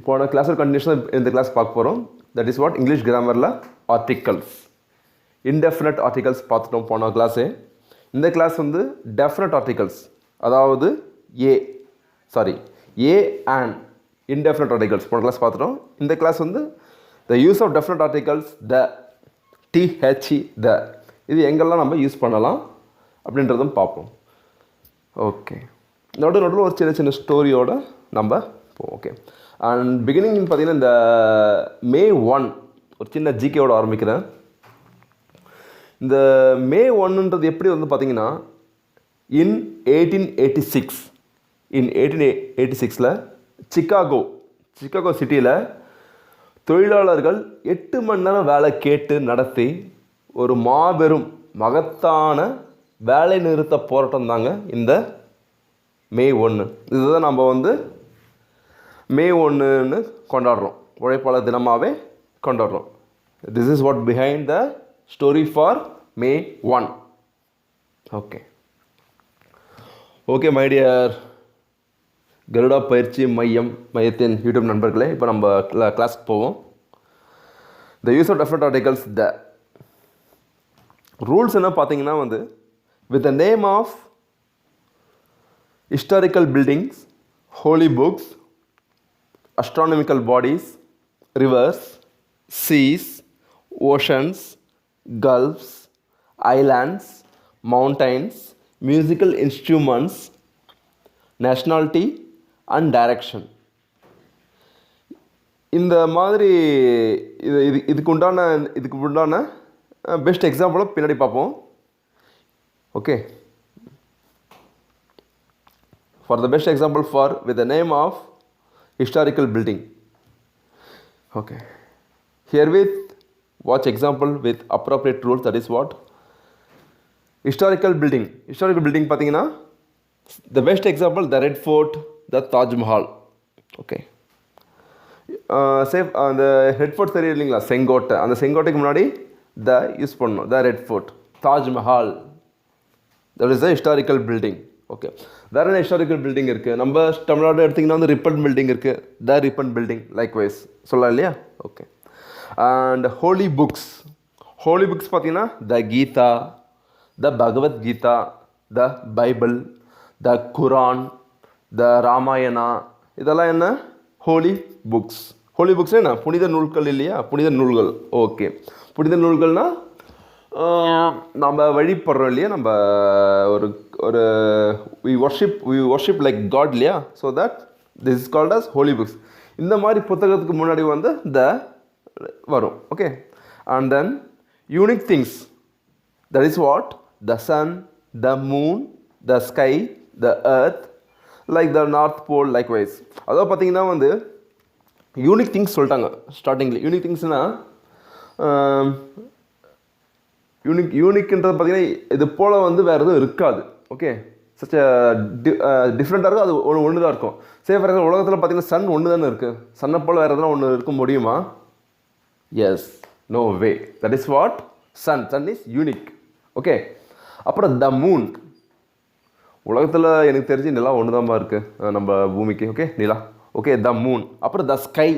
போன கிளாஸில் கண்டினியூஷன் இந்த கிளாஸ் பார்க்க போகிறோம். தட் இஸ் வாட் இங்கிலீஷ் கிராமரில் ஆர்டிகல்ஸ், இன்டெஃபினட் ஆர்டிகல்ஸ் பார்த்துட்டோம் போன கிளாஸே. இந்த கிளாஸ் வந்து டெஃபினட் ஆர்டிகல்ஸ், அதாவது ஏ அண்ட் இன்டெஃபினட் ஆர்டிகல்ஸ் போன கிளாஸ் பார்த்துட்டோம். இந்த கிளாஸ் வந்து the use of definite articles, the இது எங்கெல்லாம் நம்ம யூஸ் பண்ணலாம் அப்படின்றதும் பார்ப்போம். ஓகே, நடுவில் ஒரு சின்ன சின்ன ஸ்டோரியோடு நம்ம போவோம். ஓகே, அண்ட் பிகினிங் பார்த்தீங்கன்னா இந்த May 1 ஒரு சின்ன ஜிகேயோட ஆரம்பிக்கிறேன். இந்த May 1ன்றது எப்படி வந்து பார்த்தீங்கன்னா இன் 1886 சிக்காகோ சிட்டியில் தொழிலாளர்கள் 8 மணி நேரம் வேலை கேட்டு நடத்தி ஒரு மாபெரும் மகத்தான வேலை நிறுத்த போராட்டம் தாங்க இந்த May 1. இதுதான் நம்ம வந்து May 1ன்னு கொண்டாடுறோம், உழைப்பாளர் தினமாகவே கொண்டாடுறோம். This is what behind the story for May 1. Okay my dear Garuda பயிற்சி மையத்தின் யூடியூப் நண்பர்களே, இப்போ நம்ம கிளாஸ்க்கு போவோம். The use of definite articles, the rules என்ன பார்த்தீங்கன்னா வந்து with the name of historical buildings, holy books, astronomical bodies, rivers, seas, oceans, gulfs, islands, mountains, musical instruments, nationality and direction. இந்த மாதிரி இதுக்கு உண்டான பெஸ்ட் எக்ஸாம்பிளை பின்னாடி பார்ப்போம். Okay, for the best example for with the name of historical building. Okay, herewith watch example with appropriate rules. That is what historical building பார்த்தீங்கன்னா the best example the Red Fort, the Taj Mahal. Okay, say அந்த Red Fort தெரியும் இல்லைங்களா, செங்கோட்டை. அந்த செங்கோட்டைக்கு முன்னாடி the use பண்ணணும், the Red Fort. Taj Mahal, that is the historical building. Okay, வேறு என்ன historical building இருக்குது? நம்ம தமிழ்நாடு எடுத்திங்கன்னா வந்து ரிப்பன் பில்டிங் இருக்குது, த ரிப்பன் பில்டிங் லைக்வைஸ் சொல்லலாம் இல்லையா? ஓகே, அண்ட் ஹோலி புக்ஸ் பார்த்தீங்கன்னா த கீதா, த பகவத்கீதா, த பைபிள், த குரான், த ராமாயணா, இதெல்லாம் என்ன ஹோலி புக்ஸ். ஹோலி புக்ஸ் என்ன? புனித நூல்கள் இல்லையா? புனித நூல்கள். ஓகே, புனித நூல்கள்னால் நம்ம வழிபடுறோம் இல்லையா, நம்ம ஒரு we worship like God இல்லையா? So that this is called as holy books. இந்த மாதிரி புத்தகத்துக்கு முன்னாடி வந்து த வரும். Okay, and then unique things, that is what the sun, the moon, the sky, the earth, like the north pole likewise. அதாவது பார்த்தீங்கன்னா வந்து யூனிக் திங்ஸ் சொல்லிட்டாங்க ஸ்டார்டிங்கில். யூனிக் திங்ஸ்னால் யூனிக்ன்றது பார்த்தீங்கன்னா இது போல் வந்து வேறு எதுவும் இருக்காது. ஓகே, சச் டிஃப்ரெண்ட்டாக இருக்கும், அது ஒன்று தான் இருக்கும். சே ஃபார் எக்ஸாம்பிள் உலகத்தில் பார்த்தீங்கன்னா சன் ஒன்று தானே இருக்குது, சன்னை போல் வேறு எதனா ஒன்று இருக்க முடியுமா? Yes, no way. That is what sun is unique. Okay, அப்புறம் த மூன். உலகத்தில் எனக்கு தெரிஞ்சு நிலா ஒன்று தான் இருக்குது நம்ம பூமிக்கு. Okay, Nila. Okay, the moon. அப்புறம் த ஸ்கை,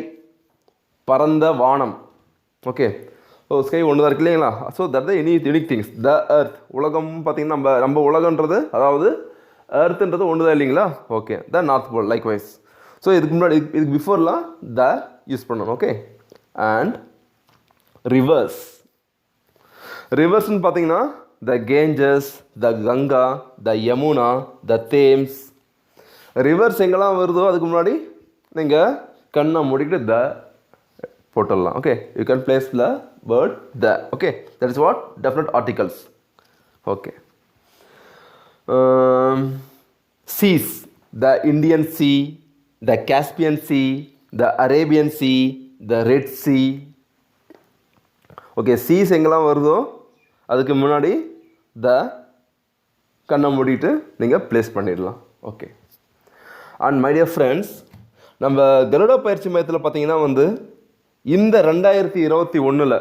பரந்த வானம். ஓகே, ஸோ ஸ்கை ஒன்று தான் இருக்கு இல்லைங்களா? So that the unique things. The earth, உலகம் பார்த்திங்கன்னா நம்ம உலகன்றது, அதாவது எர்த்துன்றது ஒன்று தான் இல்லைங்களா? Okay, the north pole likewise. So இதுக்கு முன்னாடி இதுக்கு பிஃபோர்லாம் த யூஸ் பண்ணணும். ஓகே, அண்ட் ரிவர்ஸ்ன்னு பார்த்தீங்கன்னா the Ganges, the Ganga, the Yamuna, the Thames. Rivers எங்கெல்லாம் வருதோ அதுக்கு முன்னாடி நீங்கள் கண்ணை மூடிக்கிட்டு த போட்டுடலாம். Okay, you can place the word the. Okay, that is what definite articles. Okay, cheese, the Indian Sea, the Caspian Sea, the Arabian Sea, the Red Sea. Okay, seas எங்கெல்லாம் வருதோ அதுக்கு முன்னாடி த கண்ணை மூடிட்டு நீங்கள் ப்ளேஸ் பண்ணிடலாம். Okay, and my dear friends, நம்ம கருடா பயிற்சி மையத்தில் பார்த்தீங்கன்னா வந்து இந்த 2021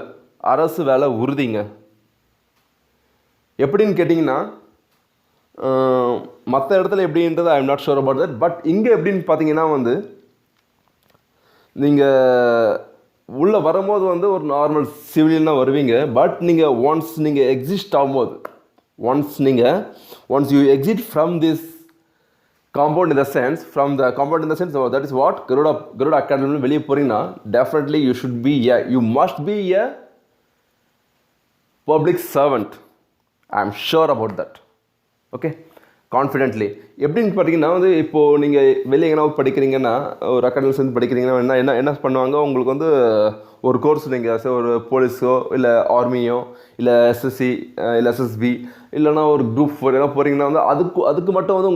அரசு வேலை உறுதிங்க. எப்படின்னு கேட்டிங்கன்னா மற்ற இடத்துல எப்படின்றது I am not sure about that. But இங்கே எப்படின்னு பார்த்தீங்கன்னா வந்து நீங்கள் உள்ளே வரும்போது வந்து ஒரு நார்மல் சிவிலியனாக வருவீங்க. பட் நீங்கள் ஒன்ஸ் நீங்கள் எக்ஸிஸ்ட் ஆகும்போது once you exit from this compound in the sense that is what Garuda Academy வெளியே போறீங்கன்னா definitely you must be a public servant. I am sure about that. Okay, confidently. எப்படின்னு பார்த்தீங்கன்னா வந்து இப்போது நீங்கள் வெளியே எங்கன்னா படிக்கிறீங்கன்னா, ஒரு அகாடமியில் சேர்ந்து படிக்கிறீங்கன்னா என்ன பண்ணுவாங்க, உங்களுக்கு வந்து ஒரு கோர்ஸ் நீங்கள் ஒரு போலீஸோ இல்லை ஆர்மியோ இல்லை எஸ்எஸ்சி இல்லை எஸ்எஸ்பி இல்லைனா ஒரு குரூப் 4 எல்லாம் போகிறீங்கன்னா வந்து அதுக்கு மட்டும் வந்து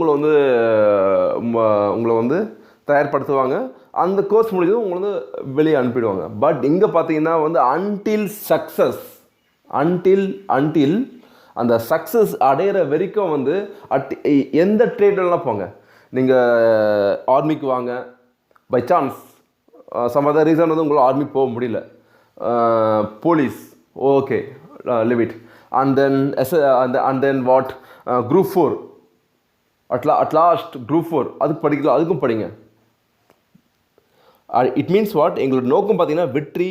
உங்களை வந்து தயார்படுத்துவாங்க. அந்த கோர்ஸ் முடிஞ்சதும் உங்களை வந்து வெளியே அனுப்பிடுவாங்க. பட் இங்கே பார்த்தீங்கன்னா வந்து அன்டில் அந்த சக்ஸஸ் அடையிற வரைக்கும் வந்து எந்த ட்ரேட்லாம் போங்க. நீங்கள் ஆர்மிக்கு வாங்க, by chance some other reason வந்து உங்களால் ஆர்மி போக முடியல, police okay leave it. And then what group 4 at last group 4 அதுக்கு படிக்கலாம், அதுக்கும் படிங்க. இட் மீன்ஸ் வாட், எங்களோட நோக்கம் பார்த்தீங்கன்னா விக்ட்ரி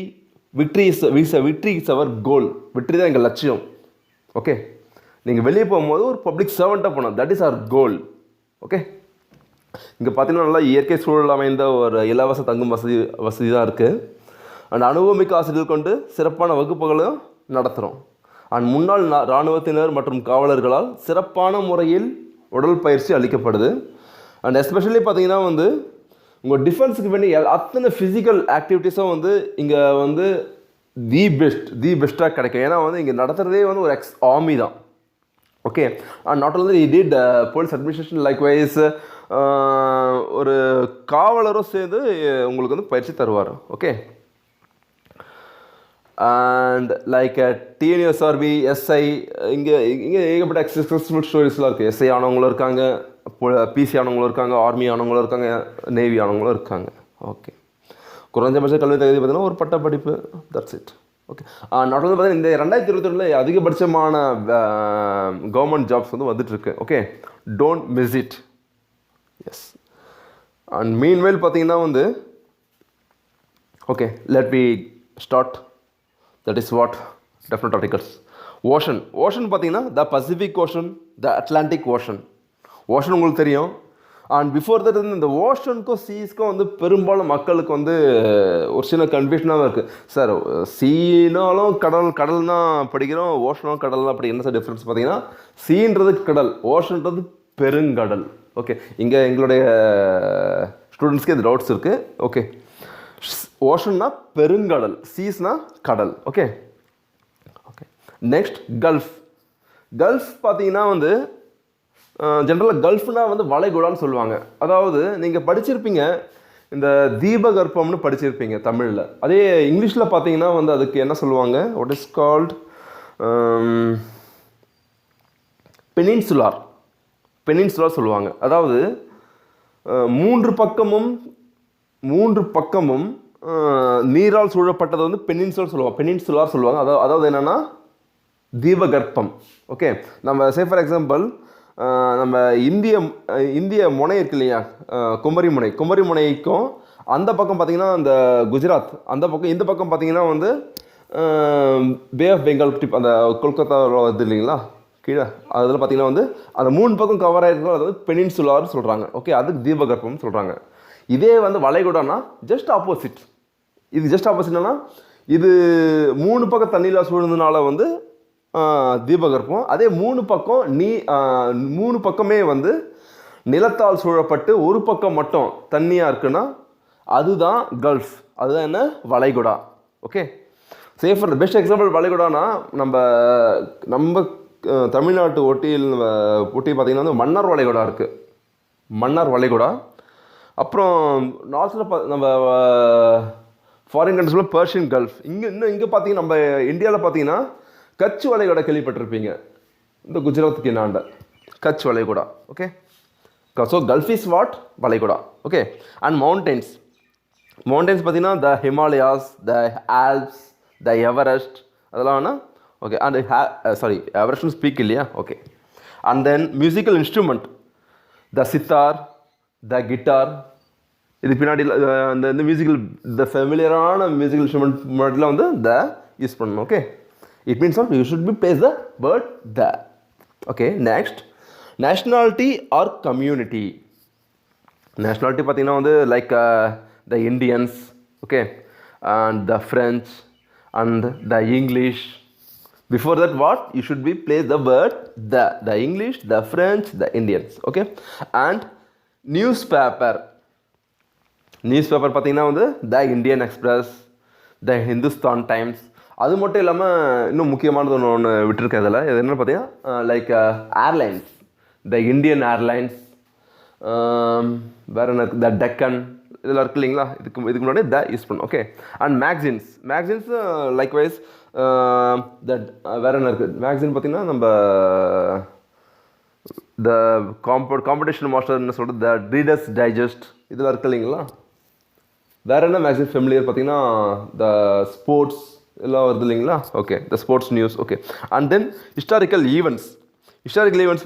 இஸ் அவர் கோல். வெற்றி தான் எங்கள் லட்சியம். ஓகே, நீங்கள் வெளியே போகும்போது ஒரு பப்ளிக் சர்வெண்ட்டாக போகணும். That is our goal. Okay, இங்கே பார்த்தீங்கன்னா நல்லா இயற்கை சூழல் அமைந்த ஒரு இலவச தங்கும் வசதி தான் இருக்குது. அண்ட் அனுபவமிக்க ஆசிரியர்கள் கொண்டு சிறப்பான வகுப்புகளும் நடத்துகிறோம். அண்ட் முன்னாள் இராணுவத்தினர் மற்றும் காவலர்களால் சிறப்பான முறையில் உடல் பயிற்சி அளிக்கப்படுது. அண்ட் எஸ்பெஷலி பார்த்தீங்கன்னா வந்து உங்கள் டிஃபென்ஸுக்கு வேண்டிய அத்தனை ஃபிசிக்கல் ஆக்டிவிட்டீஸும் வந்து இங்கே வந்து தி பெஸ்ட்டாக கிடைக்கும். ஏன்னா வந்து இங்கே நடத்துகிறதே வந்து ஒரு ஆர்மி தான். Okay, and not only he did police administration likewise ஒரு காவலரும் சேர்ந்து உங்களுக்கு வந்து பயிற்சி தருவார். Okay, and like TNUSRB SI இங்கே ஏகப்பட்ட சக்ஸஸ்ஃபுல் ஸ்டோரிஸ்லாம் இருக்குது. எஸ்ஐ ஆனவங்களும் இருக்காங்க, பிசி ஆனவங்களும் இருக்காங்க, ஆர்மி ஆனவங்களும் இருக்காங்க, நேவி ஆனவங்களும் இருக்காங்க. ஓகே, குறைஞ்சபட்ச கல்வி தகுதி பார்த்தீங்கன்னா ஒரு பட்ட படிப்பு, that's it. Okay, not only பார்த்தீங்கன்னா இந்த 2022 அதிகபட்சமான கவர்மெண்ட் ஜாப்ஸ் வந்து வந்துட்டுருக்கு. Okay, don't miss it. Yes, and meanwhile பார்த்தீங்கன்னா வந்து okay let me start. That is what definite articles. Ocean பார்த்தீங்கன்னா the Pacific ocean, the Atlantic ocean. Ocean உங்களுக்கு தெரியும். அண்ட் பிஃபோர் தட் வந்து இந்த ஓஷனுக்கும் சீஸ்க்கும் வந்து பெரும்பாலும் மக்களுக்கு வந்து ஒரு சின்ன கன்ஃபியூஷனாக இருக்குது. சார் சீனாலும் கடல் தான் படிக்கிறோம், ஓஷனும் கடல் தான் படிக்கிறோம். என்ன சார் டிஃப்ரென்ஸ் பார்த்தீங்கன்னா, சீன்றது கடல், ஓஷன்றது பெருங்கடல். ஓகே, இங்கே எங்களுடைய ஸ்டூடெண்ட்ஸ்க்கு இந்த டவுட்ஸ் இருக்குது. ஓகே, ஓஷன்னா பெருங்கடல், சீஸ்னா கடல். ஓகே ஓகே நெக்ஸ்ட் கல்ஃப் பார்த்தீங்கன்னா வந்து ஜென்ரலாக கல்ஃப்னால் வந்து வளைகுடான்னு சொல்லுவாங்க. அதாவது நீங்கள் படிச்சிருப்பீங்க இந்த தீபகற்பம்னு படிச்சிருப்பீங்க தமிழில். அதே இங்கிலீஷில் பார்த்தீங்கன்னா வந்து அதுக்கு என்ன சொல்லுவாங்க, வாட் இஸ் கால்ட் பெனின்சுலார் சொல்லுவாங்க. அதாவது மூன்று பக்கமும் நீரால் சூழப்பட்டது வந்து பெனின்சுலார் சொல்லுவாங்க. அதாவது என்னென்னா தீபகற்பம். ஓகே, நம்ம சே ஃபார் எக்ஸாம்பிள் நம்ம இந்திய முனை இருக்கு இல்லையா, குமரி முனைக்கும் அந்த பக்கம் பார்த்திங்கன்னா அந்த குஜராத் அந்த பக்கம், இந்த பக்கம் பார்த்திங்கன்னா வந்து பே ஆஃப் பெங்கால் டிப் அந்த கொல்கத்தாவில் வருது இல்லைங்களா கீழே, அதில் பார்த்திங்கன்னா வந்து அந்த 3 பக்கம் கவர் ஆகிருக்கோம், அது வந்து பெனின்சுலார் சொல்கிறாங்க. ஓகே, அதுக்கு தீபகற்பம்னு சொல்கிறாங்க. இதே வந்து வளைகுடானா ஜஸ்ட் ஆப்போசிட். இது ஜஸ்ட் ஆப்போசிட்னா இது 3 பக்கம் தண்ணியில் சூழ்ந்ததுனால வந்து தீபகற்பம். அதே 3 பக்கமே வந்து நிலத்தால் சூழப்பட்டு ஒரு பக்கம் மட்டும் தண்ணியாக இருக்குன்னா அதுதான் கல்ஃப், அதுதான் என்ன வளைகுடா. ஓகே, சேஃபர் பெஸ்ட் எக்ஸாம்பிள் வளைகுடானா நம்ம தமிழ்நாட்டு ஒட்டி பார்த்திங்கன்னா வந்து மன்னார் வளைகுடா இருக்குது, மன்னார் வளைகுடா. அப்புறம் நார்த்தில் நம்ம ஃபாரின் கண்ட்ரிஸில் பர்ஷியன் கல்ஃப். இங்கே பார்த்தீங்கன்னா நம்ம இந்தியாவில் பார்த்தீங்கன்னா கட்ச் வளைகுடா கேள்விப்பட்டிருப்பீங்க, இந்த குஜராத்துக்கு என்னாண்ட கட்ச் வளைகுடா. Okay, so gulf is what வளைகுடா. ஓகே, அண்ட் மவுண்டெயின்ஸ் பார்த்தீங்கன்னா த ஹிமாலயாஸ், த ஆல்ப்ஸ், த எவரெஸ்ட், அதெல்லாம் வேணா. ஓகே, அண்ட் எவரெஸ்ட்னு ஸ்பீக் இல்லையா. Okay, and then musical instrument the sitar, the guitar, இதுக்கு பின்னாடி அந்த மியூசிக்கல் இந்த ஃபெமிலியரான மியூசிக்கல் இன்ஸ்ட்ருமெண்ட் முன்னாடிலாம் வந்து த யூஸ் பண்ணணும். Okay, it means what you should be place the word the. Okay, next nationality or community. Nationality பார்த்தீங்கன்னா வந்து like the Indians, okay, and the French and the English. Before that what you should be place the word the English, the French, the Indians. Okay, and newspaper பார்த்தீங்கன்னா வந்து the Indian express, the Hindustan times. அது மட்டும் இல்லாமல் இன்னும் முக்கியமானது ஒன்று விட்டுருக்கேன் அதில். இது என்னென்னு பார்த்தீங்கன்னா like airlines, the Indian airlines, வேறு என்ன இருக்குது, த டெக்கன், இதெல்லாம் இருக்குது இல்லைங்களா. இதுக்கு முன்னாடி த யூஸ் பண்ணணும். ஓகே, அண்ட் மேக்சின்ஸ் லைக்வைஸ் தட் வேறு என்ன இருக்குது மேக்சின் பார்த்தீங்கன்னா நம்ம த காம்படிஷன் மாஸ்டர்னு சொல்கிறது த ரீடர்ஸ் டைஜஸ்ட், இதெல்லாம் இருக்குது இல்லைங்களா. வேறு என்ன மேக்சின் ஃபெமிலியர் பார்த்தீங்கன்னா த ஸ்போர்ட்ஸ் எல்லாம் வருது இல்லைங்களா. Okay, the sports news. Okay, and then historical events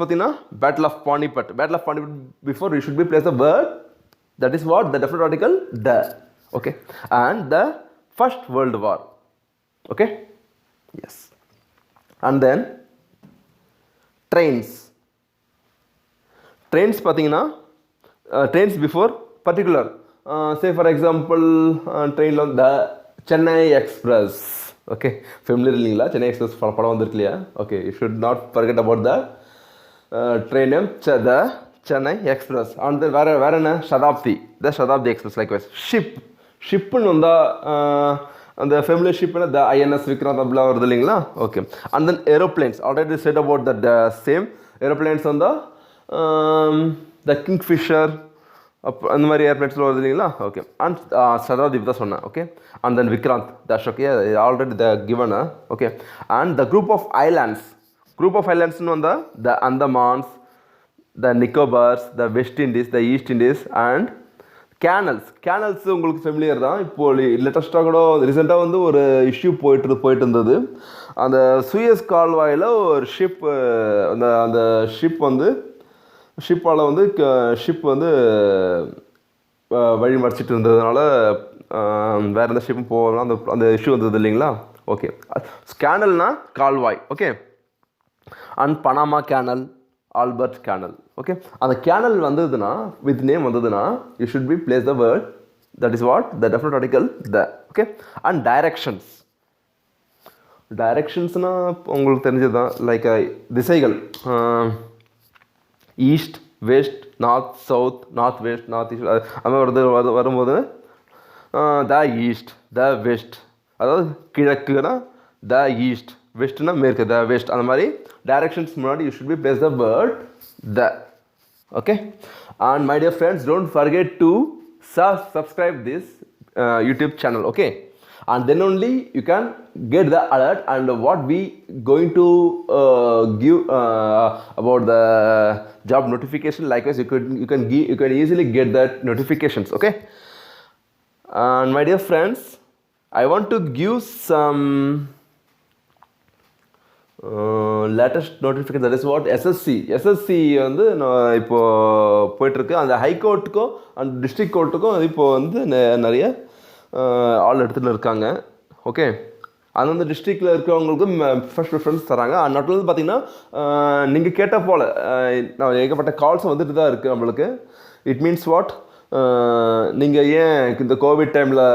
பார்த்தீங்கன்னா battle of Panipat before you should be place the word that is what the definite article the. Okay, and the first world war. Okay, yes, and then trains பார்த்தீங்கன்னா trains before particular, say for example train on the Chennai Express. Okay, familiar இல்லைங்களா Chennai Express படம் வந்திருக்கு இல்லையா. Okay, you should not forget about the train name the Chennai Express. And then வேறு என்ன சதாப்தி, த Shatabdi express. Likewise ஷிப்புன்னு வந்தால் அந்த familiar ஷிப்னா த INS Vikrant அப்படிலாம் வருது இல்லைங்களா. Okay, and then aeroplanes already set about that same aeroplanes வந்தால் த கிங்ஃபிஷர் அந்த மாதிரி ஏர்ப்ளைன்ஸ்லாம் வருது இல்லைங்களா. ஓகே, அண்ட் சதாப்தி தான் சொன்னேன். Okay, and then Vikrant the Ashok already the given. Okay, and the group of ஐலாண்ட்ஸ்னு வந்தால் the Andamans, the Nicobars, the West Indies, the East Indies, and canals உங்களுக்கு ஃபெமிலியர் தான். இப்போது லேட்டஸ்ட்டாக கூட ரீசெண்டாக வந்து ஒரு இஷ்யூ போயிட்டு இருந்தது. அந்த சூயஸ் கால்வாயில் ஒரு ஷிப் அந்த ஷிப்பால் வந்து ஷிப் வந்து வழி மறைச்சிட்டு இருந்ததுனால வேறு எந்த ஷிப்பும் போகலாம் அந்த இஷ்யூ வந்தது இல்லைங்களா. ஓகே, கேனல்னா கால்வாய். Okay, and Panama canal, Albert canal. Okay, அந்த கேனல் வந்ததுன்னா வித் நேம் வந்ததுன்னா you should be place the word that is what the definite article the. Okay, and டைரக்ஷன்ஸ்னால் உங்களுக்கு தெரிஞ்சது தான். லைக் திசைகள், east, west, north, south, north west, north east, அது மாதிரி வரும்போது த ஈஸ்ட், த வெஸ்ட், அதாவது கிழக்குனா த ஈஸ்ட், வெஸ்ட்னா மேற்கு, த வெஸ்ட். அந்த மாதிரி டைரக்ஷன்ஸ் முன்னாடி you should be place the word the. Okay, and my dear friends, don't forget to subscribe this YouTube channel. Okay, and then only you can get the alert and what we going to give about the job notification. Likewise, you can easily get that notifications. Okay, and my dear friends, I want to give some latest notification, that is what SSC வந்து நான் இப்போது போயிட்டுருக்கு. அந்த ஹைகோர்ட்டுக்கும் அந்த district கோர்ட்டுக்கும் இப்போது வந்து நிறைய ஆள் எடுத்துகிட்டு இருக்காங்க. ஓகே, அந்தந்த டிஸ்ட்ரிக்டில் இருக்கிறவங்களுக்கும் ஃபர்ஸ்ட் ப்ரிஃபரன்ஸ் தராங்க. நாட் வந்து பார்த்திங்கன்னா நீங்கள் கேட்ட போல் நான் ஏகப்பட்ட கால்ஸ் வந்துட்டு தான் இருக்குது நம்மளுக்கு. இட் மீன்ஸ் வாட், நீங்கள் ஏன் இந்த கோவிட் டைமில்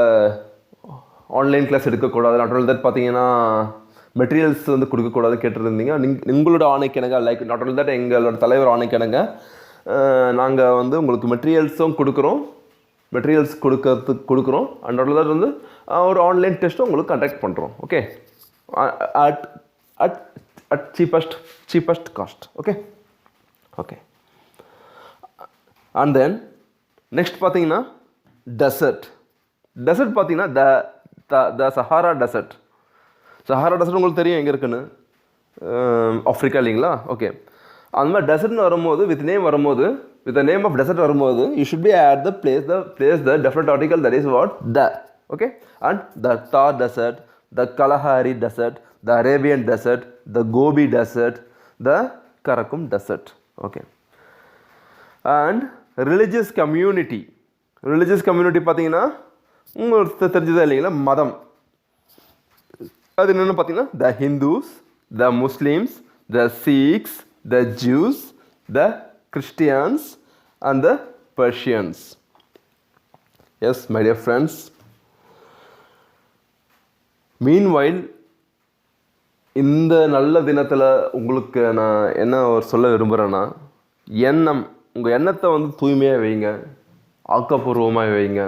ஆன்லைன் கிளாஸ் எடுக்கக்கூடாது, நாட் தட் பார்த்தீங்கன்னா மெட்டீரியல்ஸ் வந்து கொடுக்கக்கூடாது கேட்டுருந்தீங்க. உங்களோட ஆணைக்கிணங்க, லைக் நாட் ஒன்லி தட் எங்களோட தலைவர் ஆணைக்கிணங்க நாங்கள் வந்து உங்களுக்கு மெட்டீரியல்ஸும் கொடுக்குறோம் அண்ட் நாட் ஒன்லி தட் வந்து ஒரு ஆன்லைன் டெஸ்ட்டும் உங்களுக்கு கண்டக்ட் பண்ணுறோம். Okay, at cheapest cost. Okay, and then next பார்த்தீங்கன்னா டெசர்ட் பார்த்தீங்கன்னா த சஹாரா டெசர்ட் உங்களுக்கு தெரியும் எங்கே இருக்குன்னு, ஆஃப்ரிக்கா இல்லைங்களா. ஓகே, அந்த மாதிரி டெசர்ட்னு வரும்போது வித் நேம் ஆஃப் டெசர்ட் வரும்போது you should be at the place the definite article that is what the. Okay, and the Thar desert, the Kalahari desert, the Arabian desert, the Gobi desert, the Karakum desert. Okay, and religious community religious community பார்த்தீங்கன்னா உங்களுக்கு தெரிஞ்சதா இல்லைங்களா, மதம். அது என்னென்னு பார்த்தீங்கன்னா the Hindus, the Muslims, the Sikhs, the Jews, the Christians and the Persians. Yes my dear friends, meanwhile இந்த நல்ல தினத்தில் உங்களுக்கு நான் என்ன ஒரு சொல்ல விரும்புகிறேன்னா, எண்ணம், உங்கள் எண்ணத்தை வந்து தூய்மையாக வைங்க, ஆக்கப்பூர்வமாக வைங்க,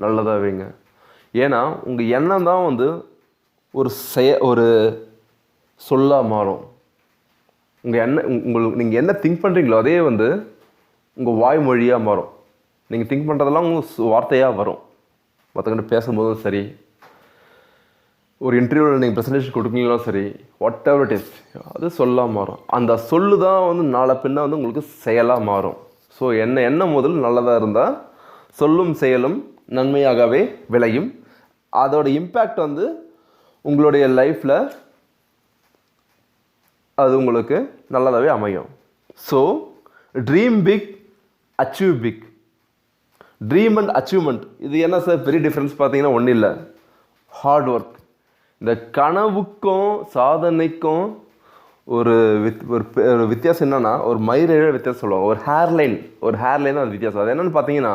நல்லதாக வைங்க. ஏன்னா உங்கள் எண்ணம் தான் வந்து ஒரு சொல்லாக மாறும். உங்கள் உங்களுக்கு நீங்கள் என்ன திங்க் பண்ணுறீங்களோ அதே வந்து உங்கள் வாய்மொழியாக மாறும். நீங்கள் திங்க் பண்ணுறதெல்லாம் உங்கள் வார்த்தையாக வரும். மற்றவங்கிட்ட பேசும்போதும் சரி, ஒரு இன்டர்வியூவில் நீங்கள் ப்ரெசன்டேஷன் கொடுக்குறீங்களோ சரி, வாட் எவர் இட் இஸ், அது சொல்லாக மாறும். அந்த சொல்லு தான் வந்து நாளை பின்ன வந்து உங்களுக்கு செயலாக மாறும். ஸோ எண்ணம் முதல் நல்லதாக இருந்தால் சொல்லும் செயலும் நன்மையாகவே விளையும். அதோட இம்பேக்ட் வந்து உங்களுடைய லைஃப்பில் அது உங்களுக்கு நல்லதாகவே அமையும். So dream big, achieve big. Dream and achievement இது என்ன சார் பெரிய டிஃப்ரென்ஸ் பார்த்தீங்கன்னா ஒன்றும் இல்லை, ஹார்ட் ஒர்க். இந்த கனவுக்கும் சாதனைக்கும் ஒரு வித்தியாசம் என்னென்னா, ஒரு மயிரேழ வித்தியாசம் சொல்லுவாங்க. ஒரு ஹேர்லைன் அது வித்தியாசம். அது என்னென்னு பார்த்தீங்கன்னா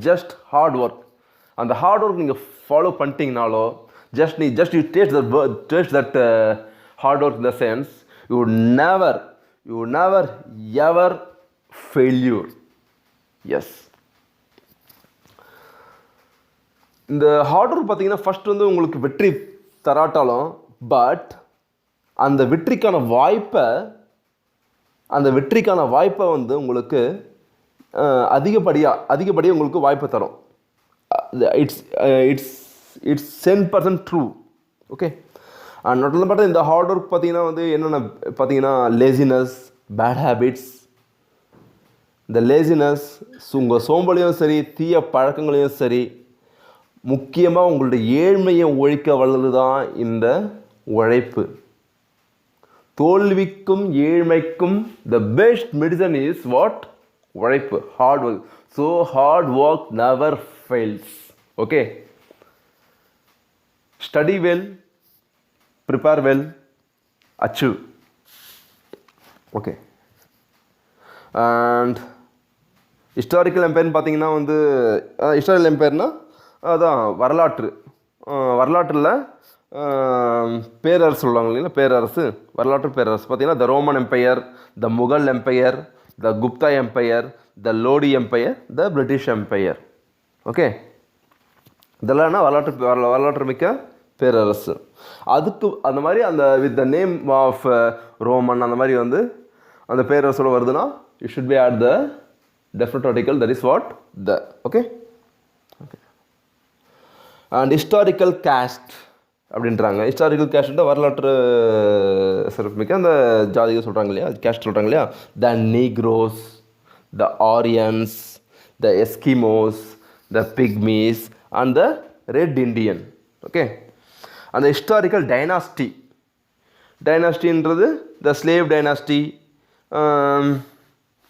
ஜஸ்ட் ஹார்ட் ஒர்க். அந்த ஹார்ட் ஒர்க் நீங்கள் ஃபாலோ பண்ணிட்டீங்கனாலோ, just you taste that hard work in the sense, you never ever failure. Yes, இந்த ஹார்ட் ஒர்க் பார்த்தீங்கன்னா ஃபஸ்ட் வந்து உங்களுக்கு வெற்றி தராட்டாலும், பட் அந்த வெற்றிக்கான வாய்ப்பை வந்து உங்களுக்கு அதிகப்படியாக உங்களுக்கு வாய்ப்பு தரும். It's 10% true. Okay, and not only பார்த்தா இந்த ஹார்ட் ஒர்க் பார்த்தீங்கன்னா வந்து என்னென்ன பார்த்தீங்கன்னா லேசினஸ், பேட் ஹேபிட்ஸ். இந்த லேசினஸ் உங்கள் சோம்பலையும் சரி, தீய பழக்கங்களையும் சரி, முக்கியமாக உங்களுடைய ஏழ்மையை ஒழிக்க வல்லது தான் இந்த உழைப்பு. தோல்விக்கும் ஏழ்மைக்கும் the best medicine is what? உழைப்பு, hard work. So hard work never fails. Okay, study well, prepare well, achieve. Okay, and historical எம்பையர்னு பார்த்தீங்கன்னா வந்து ஹிஸ்டாரிக்கல் எம்பையர்னா அதான் வரலாற்றில் பேரரசு சொல்லுவாங்க இல்லைங்களா, வரலாற்று பேரரசு பார்த்தீங்கன்னா the Roman empire, the Mughal empire, the Gupta empire, the Lodi empire, the British empire. Okay, இதெல்லாம்னா வரலாற்று மிக்க பேரரசு. அதுக்கு அந்த மாதிரி அந்த with the name of Roman அந்த மாதிரி வந்து அந்த பேரரசோட வருதுன்னா you should be at the definite article, that is what the. Okay, and historical caste அப்படின்றாங்க. ஹிஸ்டாரிக்கல் கேஸ்ட்டு வரலாற்று சிறப்புமிக்க அந்த ஜாதிகள் சொல்கிறாங்க இல்லையா, கேஸ்ட் சொல்கிறாங்க இல்லையா. The Negroes, the Aryans, the Eskimos, the Pygmies and the red Indian. Okay, அந்த ஹிஸ்டாரிக்கல் டைனாஸ்டின்றது the slave dynasty,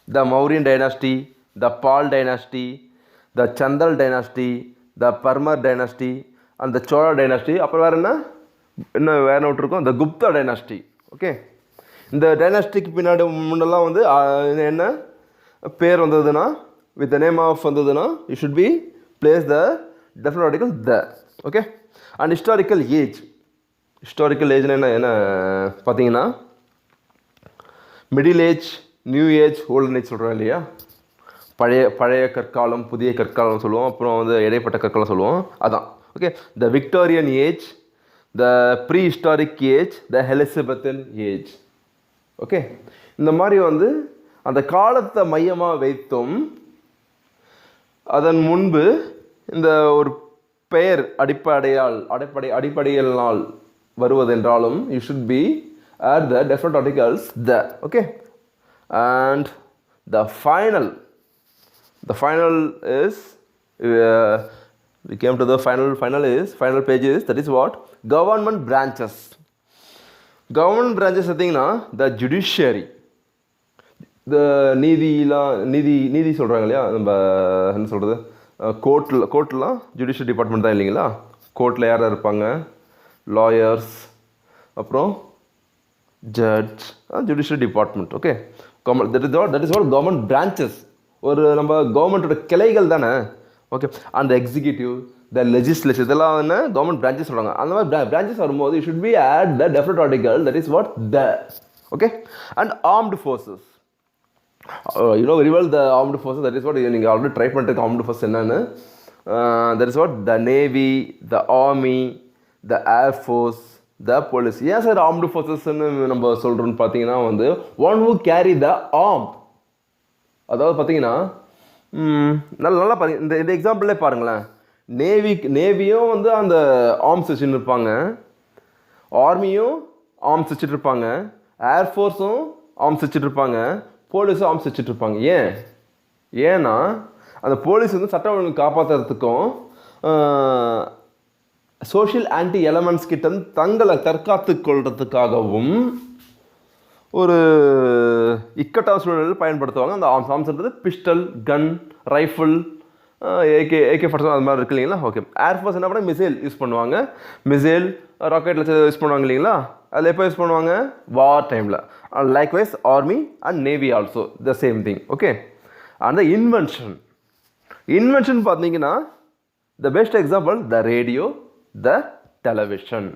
the Mauryan dynasty, the Pal dynasty, the Chandel dynasty, the Parmar dynasty and the Chola dynasty. அப்புறம் வேறு விட்டுருக்கோம், த குப்தா டைனாஸ்டி. ஓகே, இந்த டைனாஸ்டிக்கு பின்னாடி முன்னெல்லாம் வந்து என்ன பேர் வந்ததுன்னா, வித் த நேம் ஆஃப் வந்ததுன்னா you should be place the definite article the. Okay, and historical ஏஜ்னா என்ன பார்த்தீங்கன்னா middle age, new age, olden age சொல்கிறோம் இல்லையா. பழைய கற்காலம், புதிய கற்காலம் சொல்லுவோம், அப்புறம் வந்து இடைப்பட்ட கற்காலம் சொல்லுவோம், அதான். Okay, the Victorian age, the prehistoric age, the Elizabethan age. Okay, இந்த மாதிரி வந்து அந்த காலத்தை மையமாக வைத்தும் அதன் முன்பு இந்த ஒரு பெயர் அடிப்படையினால் வருவதென்றாலும் you should be at the definite articles the. Okay, and the final is we came to the final page is, that is what? Government branches பார்த்தீங்கன்னா the judiciary, the நீதி சொல்கிறாங்க இல்லையா, நம்ம என்ன சொல்கிறது, கோர்ட்லாம் ஜுடிஷியல் டிபார்ட்மெண்ட் தான் இல்லைங்களா? கோர்ட்டில் யார் இருப்பாங்க? லாயர்ஸ், அப்புறம் judge, judicial department. Okay, government that is what government branches. ஒரு நம்ம கவர்மெண்ட்டோட கிளைகள் தானே. ஓகே, அந்த எக்ஸிக்யூட்டிவ், த லெஜிஸ்லேச்சர், இதெல்லாம் வந்து கவர்மெண்ட் பிரான்ச்சஸ் சொல்கிறாங்க. அந்த மாதிரி பிரான்ச்சஸ் வரும்போது you should be add the definite article, that is what the. Okay, and armed forces. You know very well the armed forces, that is what நீங்கள் already try பண்ணிட்டு armed force என்னன்னு. That is what the navy, the army, the air force, the police. ஏன் sir armed ஃபோர்ஸஸ்ன்னு நம்ம சொல்கிறோன்னு பார்த்தீங்கன்னா வந்து one who carry the arm. அதாவது பார்த்தீங்கன்னா நல்லா பாருங்க, இந்த எக்ஸாம்பிளே பாருங்களேன். நேவியும் வந்து அந்த ஆர்ம்ஸ் வச்சுட்டு இருப்பாங்க, ஆர்மியும் ஆர்ம்ஸ் வச்சுட்டு இருப்பாங்க, ஏர்ஃபோர்ஸும் ஆர்ம்ஸ் வச்சுட்டு இருப்பாங்க, போலீஸும் ஆர்ம்ஸ் வச்சுட்டு இருப்பாங்க. ஏன்னா அந்த போலீஸ் வந்து சட்டம் ஒழுங்கு காப்பாற்றுறதுக்கும் சோஷியல் ஆன்டி எலமெண்ட்ஸ் கிட்ட தங்களை தற்காத்து கொள்றதுக்காகவும் ஒரு இக்கட்டான சூழலில் பயன்படுத்துவாங்க. அந்த ஆர்ம்ஸ்ன்றது பிஸ்டல், கன், ரைஃபிள், AK-47 அது மாதிரி இருக்கு இல்லைங்களா? ஓகே, ஏர்ஃபோர்ஸ் என்ன பண்ண மிசைல் யூஸ் பண்ணுவாங்க. மிசைல் ராக்கெட்டில் யூஸ் பண்ணுவாங்க இல்லைங்களா? அதில் எப்போ யூஸ் பண்ணுவாங்க? வார் டைமில். Likewise army and navy also the same thing. Okay, அந்த இன்வென்ஷன் பார்த்தீங்கன்னா த best example the radio, the television.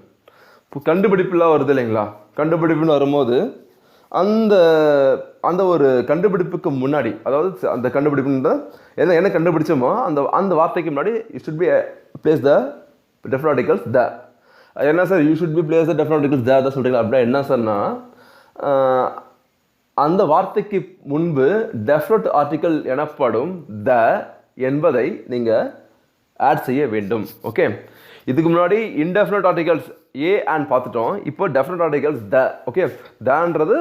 இப்போ கண்டுபிடிப்புலாம் வருது இல்லைங்களா? கண்டுபிடிப்புன்னு வரும்போது அந்த ஒரு கண்டுபிடிப்புக்கு முன்னாடி, அதாவது அந்த கண்டுபிடிப்புன்ற என்ன கண்டுபிடிச்சோமோ அந்த வார்த்தைக்கு முன்னாடி you should be place the definite articles the. என்ன sir you should be place the definite articles the சொல்கிறீங்களா? அப்படின்னா என்ன சார்னா, அந்த வார்த்தைக்கு முன்பு டெஃபினட் ஆர்டிகல் எனப்படும் த என்பதை நீங்கள் ஆட் செய்ய வேண்டும். ஓகே, இதுக்கு முன்னாடி இன்டெஃபினட் ஆர்டிகல்ஸ் ஏ அண்ட் பார்த்துட்டோம். இப்போ டெஃபினட் ஆர்டிகல்ஸ் த. ஓகே, தன்றது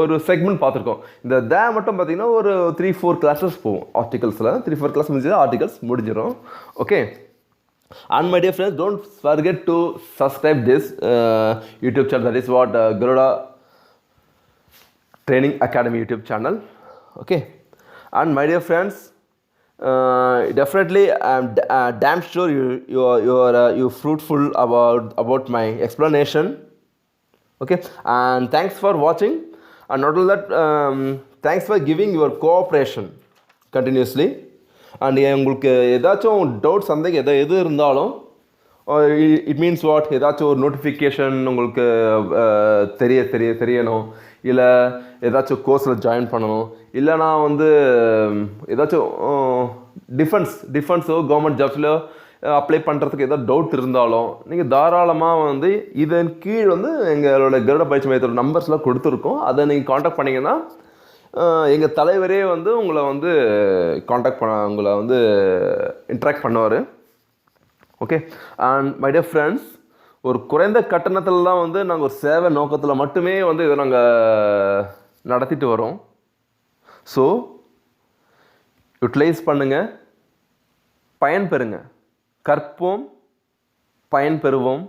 ஒரு செக்மெண்ட் பார்த்துருக்கோம். இந்த த மட்டும் பார்த்தீங்கன்னா ஒரு 3-4 கிளாஸஸ் போகும் ஆர்டிகல்ஸில். 3-4 கிளாஸ் முடிஞ்சது ஆர்டிகல்ஸ் முடிஞ்சிடும். Okay, and my dear friends, don't forget to subscribe this YouTube channel, that is what Garuda Training Academy YouTube channel. Okay, and my dear friends, definitely I'm damn sure you fruitful about my explanation. Okay, and thanks for watching, and not only that, thanks for giving your cooperation continuously. And உங்களுக்கு ஏதாச்சும் doubt சந்தேகம் எது இருந்தாலும், it means what, ஏதாச்சும் ஒரு notification உங்களுக்கு தெரியணும், இல்லை ஏதாச்சும் கோர்ஸில் ஜாயின் பண்ணணும், இல்லைனா வந்து ஏதாச்சும் டிஃபென்ஸோ கவர்மெண்ட் ஜாப்ஸில் அப்ளை பண்ணுறதுக்கு ஏதாவது டவுட் இருந்தாலும் நீங்கள் தாராளமாக வந்து இதன் கீழ் வந்து எங்களோட கருட பயிற்சி மையத்தோட நம்பர்ஸ்லாம் கொடுத்துருக்கோம். அதை நீங்கள் காண்டாக்ட் பண்ணிங்கன்னா எங்கள் தலைவரே வந்து உங்களை வந்து இன்ட்ராக்ட் பண்ணுவார். Okay, and my dear friends, ஒரு குறைந்த கட்டணத்தில் தான் வந்து நாங்கள் ஒரு சேவை நோக்கத்தில் மட்டுமே வந்து இதை நாங்கள் நடத்திட்டு வரோம். ஸோ யூட்டிலைஸ் பண்ணுங்கள், பயன்பெறுங்க. கற்போம், பயன்பெறுவோம்.